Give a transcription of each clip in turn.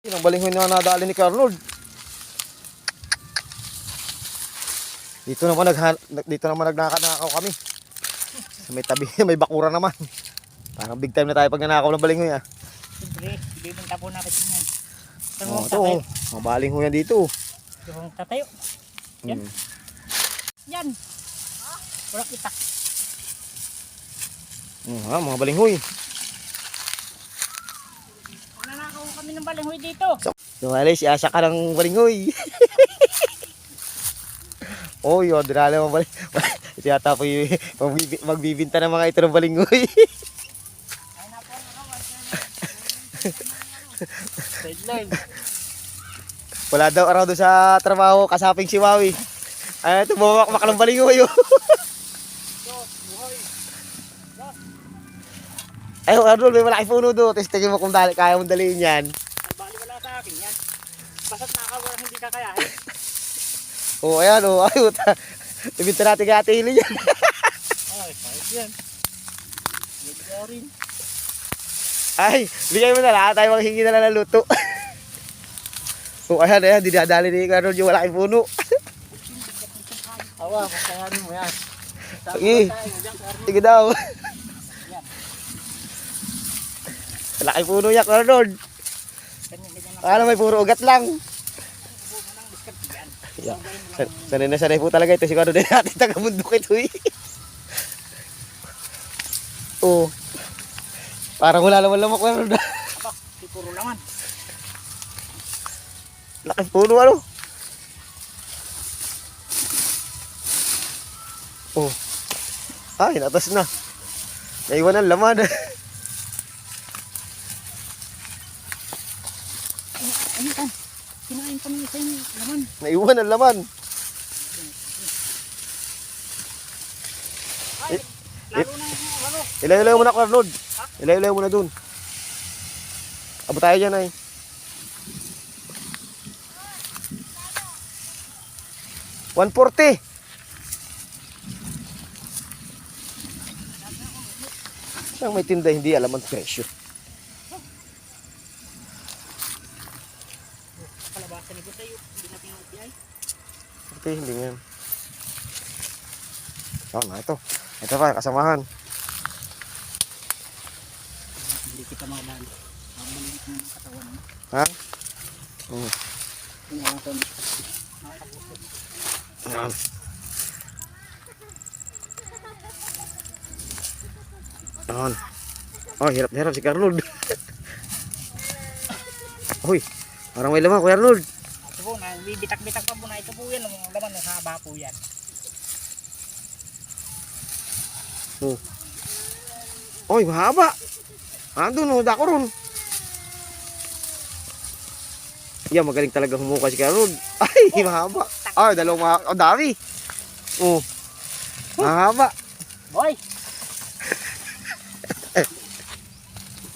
Yun ang balinghoy na nadali ni Carnold. Dito naman nagnakaw kami. Sa may tabi, may bakura naman. Parang big time na tayo pag nanakaw ng balinghoy ah. Siyempre, bibenta po natin yan. Oh, ito oh, mga balinghoy yan dito. Yung tatayo. Yan. Yan. Wala kita. Mga balinghoy. Nanakaw kami ng balinghoy dito. So, alis, siya ka ng balinghoy. Oh, yun, dinala mo balik. Siyata po yung magbibinta ng mga ito ng balinghoy. Wala daw araw doon sa trabaho, kasaping si Wawi. Ay, ito, bumakmak ng balinghoy. Ay, Arnold, may malaki puno doon. Tapos tingin mo kung kaya mong daliin yan. Bali wala sa akin yan. Basta't nakakaw hindi kakayahin. Oh, ayan, oh, ayun. Ibinta natin kaya tili yan. Ay, kahit yan. Bigla rin. Ay, bigay mo na lang. Tayo maghingi na lang ng luto. Oh, ayan, dinadali ni Arnold yung malaking puno. Awa, kakayanin mo yan. Sige, sige daw. Malaking puno yan, Arnold. Akala may puro ugat lang. Yeah. Sanay na sanay po talaga ito. Siguro din natin taga-bundok ito eh. Oh. Parang wala naman lamok. Aba, di puro laman. Laki puno ano. Oh. Ay, natas na. Naiwan ang laman. Ano kan? Kinain kami sa inyo, laman. Naiwan ang laman. Ay, lalo na yung ano. Ilayo-layo mo na, Arnold. Ilayo-layo mo na dun. Abo tayo dyan ay. $140. Siyang may tinda hindi alam ang presyo. Kalabasan ni Busayo, hindi na pinag-upiyay. Okay, hindi nga yan. Oh, na ito. Ito pa, kasamahan. Hindi kita makamali. Maliit ng katawan mo. Ha? Inawasan mo. Yan. Yan. Oh, hirap na hirap si Arnold. Uy, parang may laman, Kuya Arnold. Ito po, bibitak-bitak pa po na ito po yan. Ang laman ng haba po yan. Oh. Oy, mahaba. Andun, oh, dako ron. Yan, magaling talaga humukas si Arnold. Ay, mahaba. Ay, dalawang mahaba. Oh, dami. Oh. Mahaba. Boy!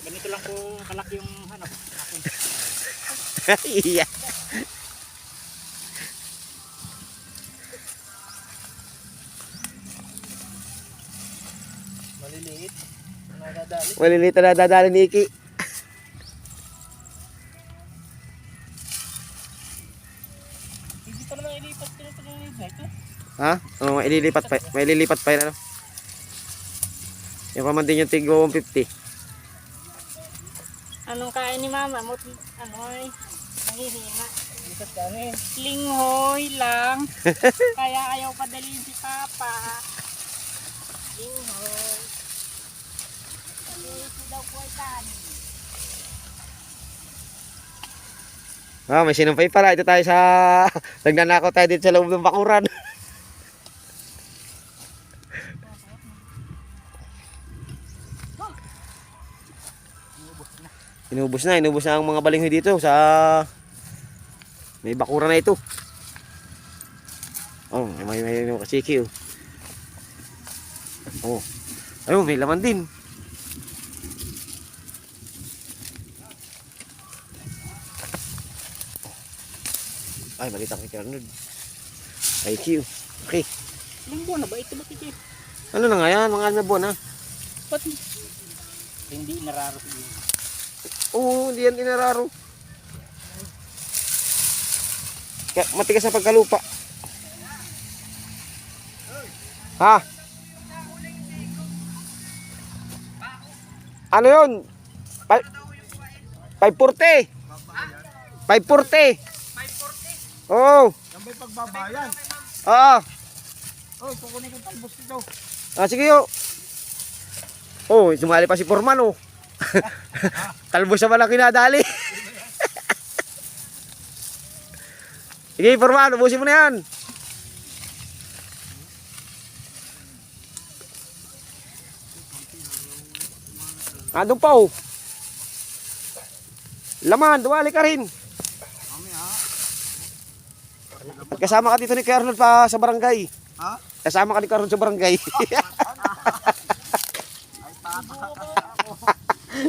Ganito lang po kalaki yung hanap. Iya. Maliliit. Nadadali. Maliliit na nadadali ni Iki. Hindi pa naman ilipat ko ito ng ito. Ha? Oh, may ililipat pa yun ano. Yung paman din yung tigo 150. Anong kain ni mama? Ano ay? Nangihina. Bigat kami. Linghoy lang. Kaya ayaw padalhin si Papa. Linghoy. Kasi ito daw po ay kanin. May sinumpay pala. Ito tayo sa... Nagnanakaw tayo dito sa loob ng bakuran. Inubos na ang mga balinghoy dito sa... May bakuran na ito. Oh, may kasiki oh. Oh. Ayun, may laman din. Ay, balita kay Arnold. Thank you. Okay. Ilang buwan na ba ito ba kiki? Ano na nga yan? Mga na buwan na. Ba't hindi nararo siguro? Oo, hindi yan inararo. Matigas na pagkalupa. Ha? Ano yun? 540. 540. 540? Oo. Yan ba'y pagbabayan? Oo. Oh, kukunin ko talbos nito. Ah, sige yo. Oh, sumali pa si Foreman oh. Talbos na pala kinadali. Sige, Foreman, ubusin mo na yan. Andun pa oh. Laman, duwali ka rin. At kasama ka dito ni Kuya Arnold pa sa barangay. Ha? Kasama ka ni Kuya Arnold sa barangay.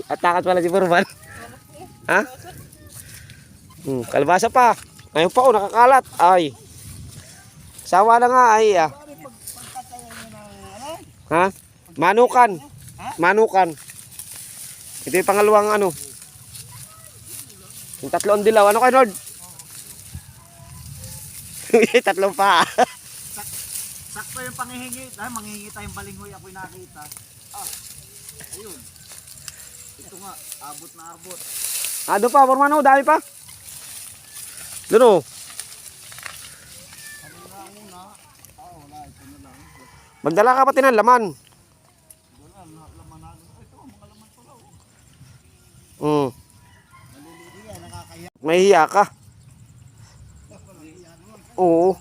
At takat pala si Foreman. Ha? Kalbasa pa. Ngayon pa oh, nakakalat. Ay. Sawa na nga ay ah. Ha? Manukan. Manukan. Ito yung pangalawang ano. Yung tatlong dilaw. Ano kayo, Lord? Tatlong pa. Sakto yung panghihingi. Dahil manghihingi tayong balinghoy ako'y nakita. Ah, ayun. Ito nga, abot na abot. Doon pa, Foreman oh, dami pa. Doon oh. Magdala ka pati ng laman. May hiya ka. Oo.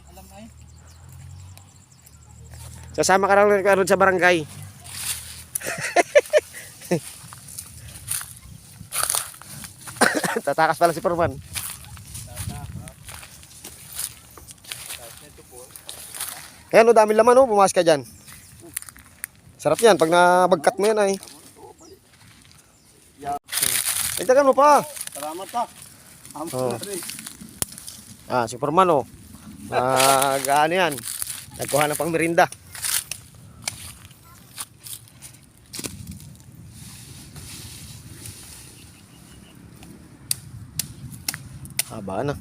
Sasama ka lang sa barangay. Tatakas pala si Foreman. Ayan o, dami laman o, pumasok ka dyan. Sarap yan, pag nabagkat mo yan ay. Itagan mo pa. Salamat pa. Oh. Si Foreman o. Ano yan, nagkuha ng pang merinda. Haba na.